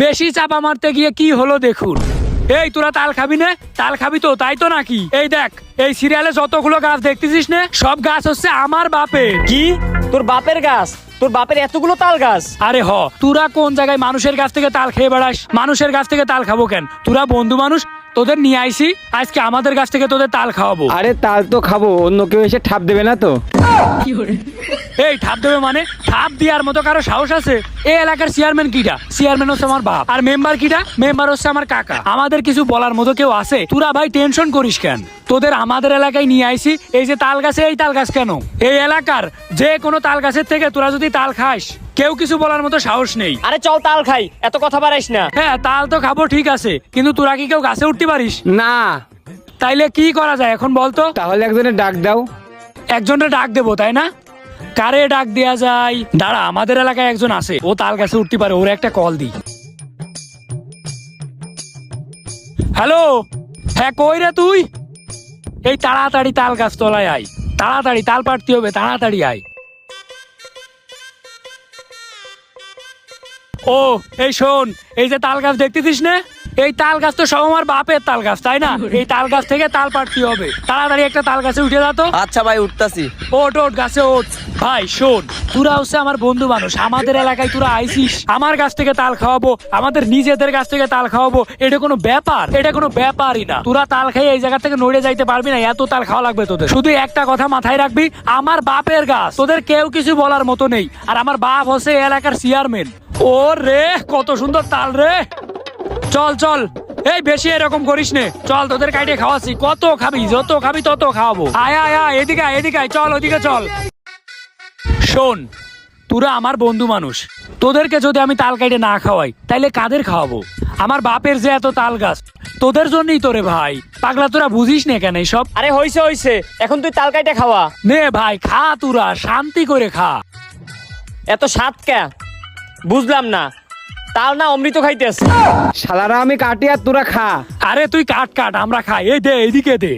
বেশি চাপা মারতে গিয়ে কি হলো দেখুন। এই তোরা তাল খাবি না? তাল খাবি তো, তাই তো নাকি? এই দেখ, এই সিরিয়ালে যতগুলো গাছ দেখতেছিস না, সব গাছ হচ্ছে আমার বাপের। কি তোর বাপের গাছ? তোর বাপের এতগুলো তাল গাছ? আরে হ, তোরা কোন জায়গায় মানুষের কাছ থেকে তাল খেয়ে বেড়াস? মানুষের কাছ থেকে তাল খাবো কেন? তোরা বন্ধু মানুষ, তোদের নিয়ে আইছি, আজকে আমাদের কাছ থেকে তোদের তাল খাওয়াবো। আরে তাল তো খাবো, অন্য কেউ এসে ঠাপ দেবে না তো? এই ঠাপ দেবে মানে? ঠাপ দেওয়ার মতো কারো সাহস আছে? এই এলাকার চেয়ারম্যান কিটা? চেয়ারম্যান হচ্ছে আমার বাপ। আর মেম্বার কিটা? মেম্বার হচ্ছে আমার কাকা। আমাদের কিছু বলার মতো কেউ আছে? তোরা ভাই টেনশন করিস কেন? তোদের আমাদের এলাকায় নিয়ে আইছি, এই যে তাল গাছে, এই তাল গাছ কেন? এই এলাকার যে কোনো তাল গাছের থেকে তোরা যদি তাল খাস, কেউ কিছু বলার মতো সাহস নেই। আরে চল তাল খাই, এত কথা বাড়াইস না। হ্যাঁ, তাল তো খাবো ঠিক আছে, কিন্তু তোরা কি কেউ গাছে উঠতে পারিস? না। তাইলে কি করা যায় এখন বলতো? তাহলে একজনের ডাক দাও। একজনটা ডাক দেবো তাই না? কারে ডাক দেয়া যায়? দাঁড়া, আমাদের এলাকায় একজন আছে, ও তাল গাছে উঠতে পারে, ওর একটা কল দি। হ্যালো, হ্যাঁ কই রে তুই? এই তাড়াতাড়ি তাল গাছ তলায় আয়, তাড়াতাড়ি তাল পাড়তে হবে, তাড়াতাড়ি আয়। ও এই শোন, এই যে তাল গাছ দেখতেছিস না, এই তাল গাছ তো সব আমার বাপের তাল গাছ, তাই না? এই তাল গাছ থেকে তাল পাড়তে হবে, তাড়াতাড়ি একটা তাল গাছে উঠে যা তো। আচ্ছা ভাই, উঠতাছি। ওট ওট গাছে ওঠ। ভাই শোন, তোরা হচ্ছে আমার বন্ধু মানুষ, আমাদের এলাকায় তোরা আইসিস, আমার কাছ থেকে তাল খাওয়াবো, আমাদের নিজেদের কাছ থেকে তাল খাওয়াবো, এটা কোনো ব্যাপার? এটা কোনো ব্যাপারই না। তোরা তাল খেয়ে এই জায়গা থেকে নড়ে যাইতে পারবি না, এত তাল খাওয়া লাগবে তোদের। শুধু একটা কথা মাথায় রাখবি, আমার বাপের গাছ, তোদের কেউ কিছু বলার মতো নেই। আর আমার বাপ হচ্ছে এই এলাকার চেয়ারম্যান। ও রে, কত সুন্দর তাল রে! চল চল, এই বেশি এরকম করিস নে, চল তোদের কাইটে খাওয়াচ্ছি, কত খাবি? যত খাবি তত খাওয়াবো। আয় আয় আয়, এদিকে আয়, এদিকে আয়, চল ওদিকে চল। শোন, তোরা আমার বন্ধু মানুষ, তোদেরকে যদি আমি তাল কাইটে না খাওয়াই, তাইলে কাদের খাওয়াবো? আমার বাপের যে এত তাল গাছ, তোদের জন্যই তোরে ভাই। পাগলা, তোরা বুঝিস না কেন সব? আরে হইছে হইছে, এখন তুই তাল কাইটা খাওয়া। নে ভাই খা, তোরা শান্তি করে খা। এত স্বাদ কে? বুঝলাম না, তাল না অমৃত খাইতেছ? শালারা আমি কাটি আর তোরা খা। আরে তুই কাট কাট, আমরা খাই। এই দে, এইদিকে দে।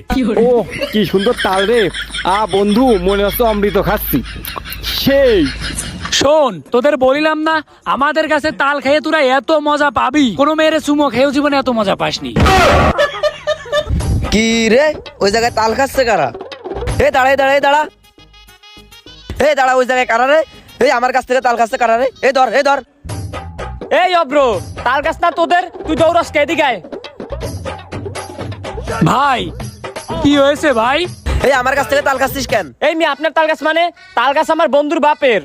ও কি সুন্দর তাল রে! বন্ধু, মনে হচ্ছে অমৃত খাচ্ছি। সেই শোন, তোদের বলিলাম না, আমাদের কাছে তাল খেয়ে তোরা এত মজা পাবি, কোনো মেয়ের চুমো খেয়েও জীবনে এত মজা পাসনি। কি রে, ওই জায়গায় তাল খাচ্ছে কারা? এ দাঁড়া, এই দাঁড়া, এই দাঁড়া, এই দাঁড়া, ওই জায়গায় কারা রে? এই আমার কাছ থেকে তাল খাচ্ছে কারা রে? এই ধর, এই ধর। এই অব্র, তাল গাছ না তোদের, তুই দৌড়াস কে? এদিকে আয়। ভাই কি হয়েছে ভাই? এই আমার কাছ থেকে তাল খাচ্ছিস কেন? এই মেয়ে, আপনার তাল গাছ মানে? তাল গাছ আমার বন্ধুর বাপের।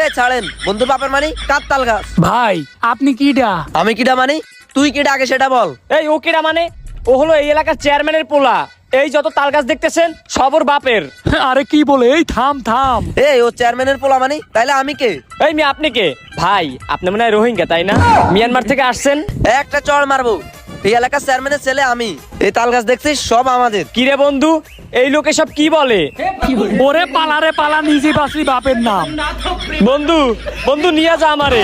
এ ছাড়েন, বন্ধুর বাপের মানি? কার তাল গাছ? ভাই আপনি কিডা? আমি কিডা মানি? তুই কিডা আগে সেটা বল। এই ও কিরা মানে? ও হলো এই এলাকার চেয়ারম্যানের পোলা। এই যত তাল গাছ দেখতেছেন সব ওর বাপের। আরে কি বলে? এই থাম থাম। এই ও চেয়ারম্যানের পোলা মানি, তাইলে আমি কে? এই মেয়ে, আপনি কে? ভাই আপনি মনে হয় রোহিঙ্গা, তাই না? মিয়ানমার থেকে আসছেন? একটা চড় মারবো। এই এলাকার চেয়ারম্যানের ছেলে আমি। এই তাল গাছ দেখছিস সব আমাদের। কি রে বন্ধু, এই লোকে সব কি বলে? ওরে পালা রে পালা, নিজে বাসলি বাপের নাম। বন্ধু বন্ধু নিয়ে যা আমারে।